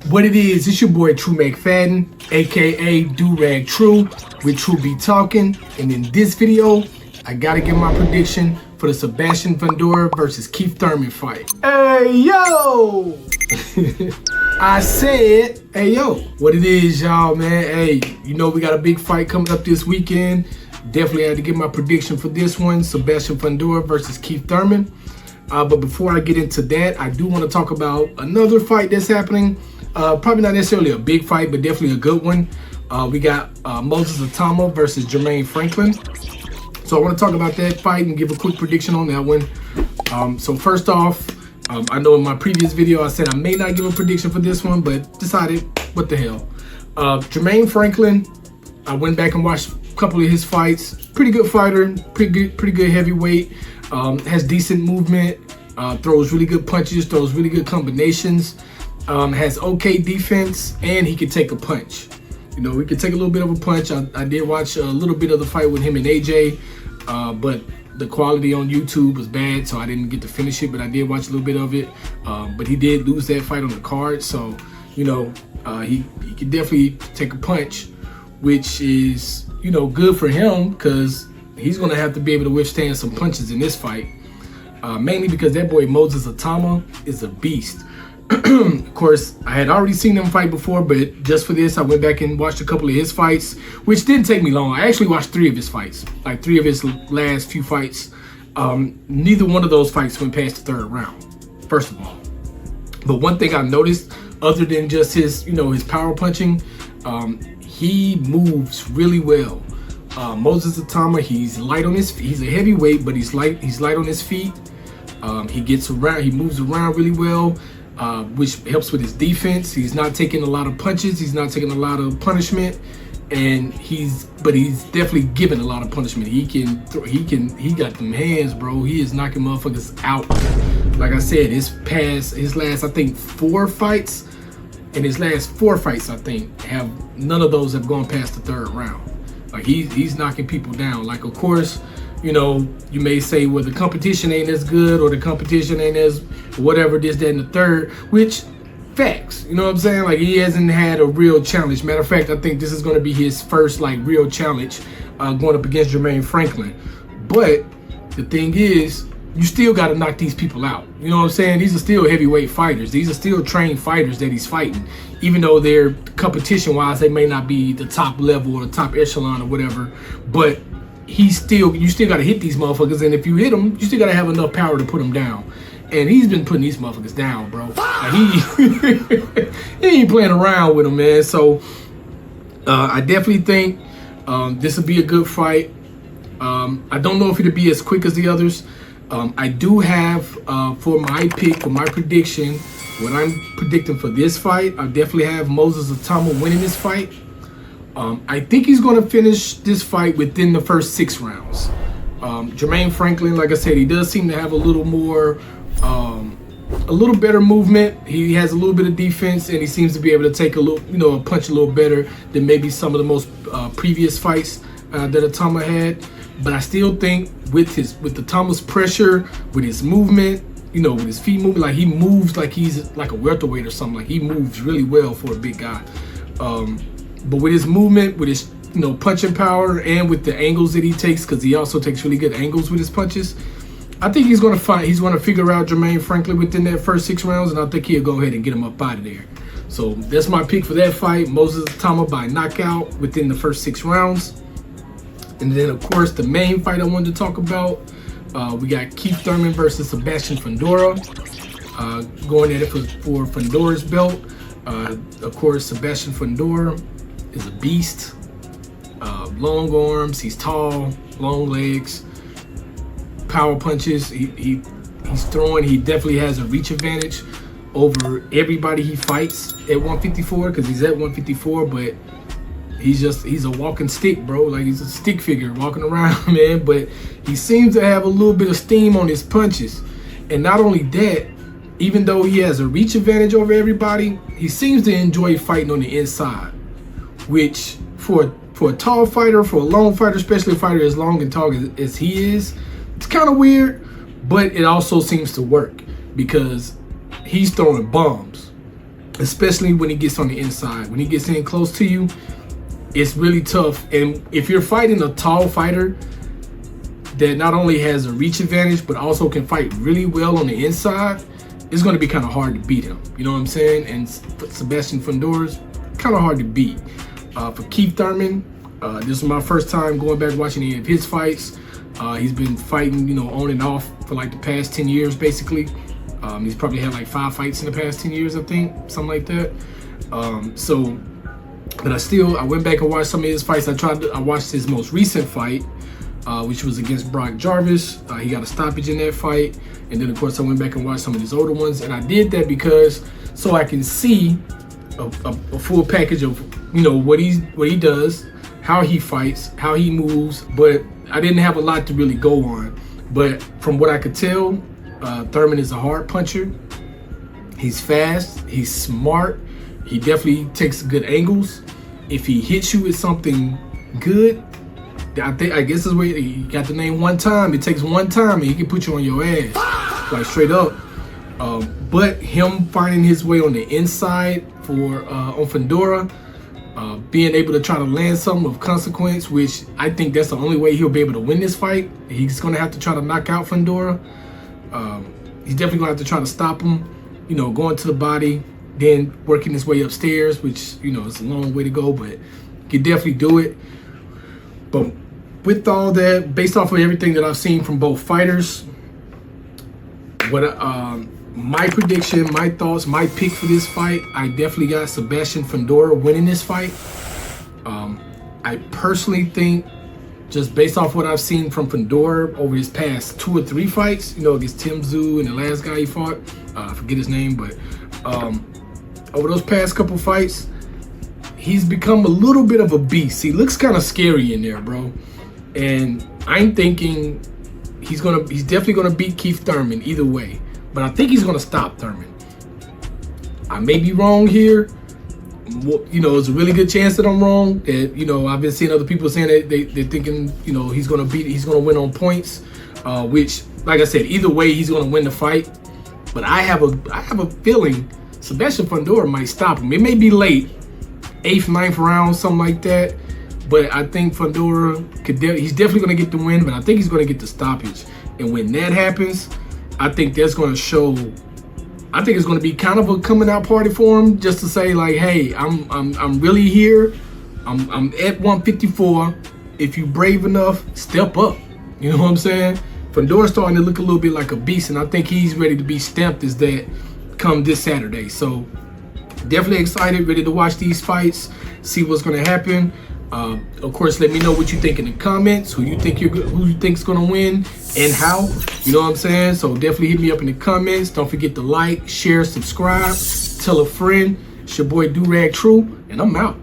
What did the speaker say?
What it is, it's your boy True McFadden, aka Durag True, with True Be Talking. And in this video, I gotta give my prediction for the Sebastian Fundora versus Keith Thurman fight. Hey yo! I said, hey yo, what it is, y'all, man. Hey, you know we got a big fight coming up this weekend. Definitely had to give my prediction for this one, Sebastian Fundora versus Keith Thurman. But before I get into that, I do want to talk about another fight that's happening. Probably not necessarily a big fight, but definitely a good one. We got Moses Itauma versus Jermaine Franklin. So I want to talk about that fight and give a quick prediction on that one. So first off, I know in my previous video I said I may not give a prediction for this one, but decided, what the hell. Jermaine Franklin, I went back and watched a couple of his fights. Pretty good fighter, pretty good heavyweight. Has decent movement, throws really good punches, throws really good combinations. Has okay defense, and he can take a punch. You know, he could take a little bit of a punch. I did watch a little bit of the fight with him and AJ, but the quality on YouTube was bad, so I didn't get to finish it, but I did watch a little bit of it. But he did lose that fight on the card, so, you know, he could definitely take a punch, which is, you know, good for him, because he's going to have to be able to withstand some punches in this fight, mainly because that boy Moses Itauma is a beast. Of course, I had already seen him fight before, but just for this, I went back and watched a couple of his fights, which didn't take me long. I actually watched 3 of his fights, like 3 of his last few fights. Neither one of those fights went past the 3rd round, first of all. But one thing I noticed, other than just his, you know, his power punching, he moves really well. Moses Itauma, he's light on his feet. He's a heavyweight, but he's light on his feet. He gets around, he moves around really well. Which helps with his defense. He's not taking a lot of punches. He's not taking a lot of punishment, and he's definitely giving a lot of punishment. He got them hands, bro. He is knocking motherfuckers out. Like I said, his last, I think, 4 fights, and his last 4 fights, I think, none of those have gone past the 3rd round. Like he's knocking people down. Like, of course, you know, you may say, well, the competition ain't as good, or the competition ain't as whatever, this, that, and the third, which, facts, you know what I'm saying? Like, he hasn't had a real challenge. Matter of fact, I think this is going to be his first, like, real challenge going up against Jermaine Franklin. But the thing is, you still got to knock these people out. You know what I'm saying? These are still heavyweight fighters. These are still trained fighters that he's fighting. Even though they're competition-wise, they may not be the top level or the top echelon or whatever, but you still got to hit these motherfuckers, and if you hit them, you still got to have enough power to put them down. And he's been putting these motherfuckers down, bro. Like he ain't playing around with them, man. So I definitely think this will be a good fight. I don't know if it'll be as quick as the others. I do have for my pick, for my prediction, what I'm predicting for this fight, I definitely have Moses Itauma winning this fight. I think he's going to finish this fight within the first 6 rounds. Jermaine Franklin, like I said, he does seem to have a little more, a little better movement. He has a little bit of defense, and he seems to be able to take a little, you know, a punch a little better than maybe some of the most previous fights that Itauma had. But I still think with Itauma's pressure, with his movement, you know, with his feet moving, like he moves like he's like a welterweight or something. Like he moves really well for a big guy. But with his movement, with his, you know, punching power, and with the angles that he takes, because he also takes really good angles with his punches, I think he's going to figure out Jermaine Franklin within that first 6 rounds, and I think he'll go ahead and get him up out of there. So that's my pick for that fight, Moses Itauma by knockout within the first 6 rounds. And then, of course, the main fight I wanted to talk about, we got Keith Thurman versus Sebastian Fundora, going at it for Fundora's belt. Of course, Sebastian Fundora is a beast. Long arms, he's tall, long legs, power punches. He's throwing. He definitely has a reach advantage over everybody he fights at 154, because he's at 154. But he's a walking stick, bro. Like, he's a stick figure walking around, man. But he seems to have a little bit of steam on his punches, and not only that, even though he has a reach advantage over everybody, he seems to enjoy fighting on the inside, which for a tall fighter, for a long fighter, especially a fighter as long and tall as he is, it's kind of weird, but it also seems to work, because he's throwing bombs. especially when he gets on the inside. When he gets in close to you, it's really tough. And if you're fighting a tall fighter that not only has a reach advantage, but also can fight really well on the inside, it's going to be kind of hard to beat him. You know what I'm saying? And Sebastian Fundora's kind of hard to beat. For Keith Thurman, this is my first time going back watching any of his fights. He's been fighting, you know, on and off for like the past 10 years, basically. He's probably had like 5 fights in the past 10 years, I think, something like that. But I went back and watched some of his fights. I watched his most recent fight, which was against Brock Jarvis. He got a stoppage in that fight. And then, of course, I went back and watched some of his older ones. And I did that because so I can see a full package of, you know, what he does, how he fights, how he moves. But I didn't have a lot to really go on. But from what I could tell, Thurman is a hard puncher. He's fast. He's smart. He definitely takes good angles. If he hits you with something good, I guess is where you got the name one time. It takes one time and he can put you on your ass, like straight up. But him finding his way on the inside on Fundora, being able to try to land something of consequence, which I think that's the only way he'll be able to win this fight. He's going to have to try to knock out Fundora. He's definitely going to have to try to stop him, you know, going to the body, then working his way upstairs, which, you know, it's a long way to go, but he can definitely do it. But with all that, based off of everything that I've seen from both fighters, my prediction, my thoughts, my pick for this fight, I definitely got Sebastian Fundora winning this fight. I personally think, just based off what I've seen from Fundora over his past 2 or 3 fights, you know, against Tim Tszyu and the last guy he fought, I forget his name, but over those past couple fights, he's become a little bit of a beast. He looks kind of scary in there, bro. And I'm thinking he's definitely gonna beat Keith Thurman either way. But I think he's gonna stop Thurman. I may be wrong here. You know, there's a really good chance that I'm wrong. That, you know, I've been seeing other people saying that they're thinking, you know, he's gonna win on points. Which, like I said, either way, he's gonna win the fight. But I have a feeling Sebastian Fundora might stop him. It may be late, 8th, 9th round, something like that. But I think Fundora he's definitely gonna get the win. But I think he's gonna get the stoppage. And when that happens, I think that's gonna show. I think it's gonna be kind of a coming out party for him, just to say like, hey, I'm really here. I'm at 154. If you brave enough, step up. You know what I'm saying? Fundora's starting to look a little bit like a beast, and I think he's ready to be stamped as that come this Saturday. So definitely excited, ready to watch these fights, see what's gonna happen. Of course, let me know what you think in the comments. Who you think's gonna win and how. You know what I'm saying? So definitely hit me up in the comments. Don't forget to like, share, subscribe, tell a friend. It's your boy Durag True, and I'm out.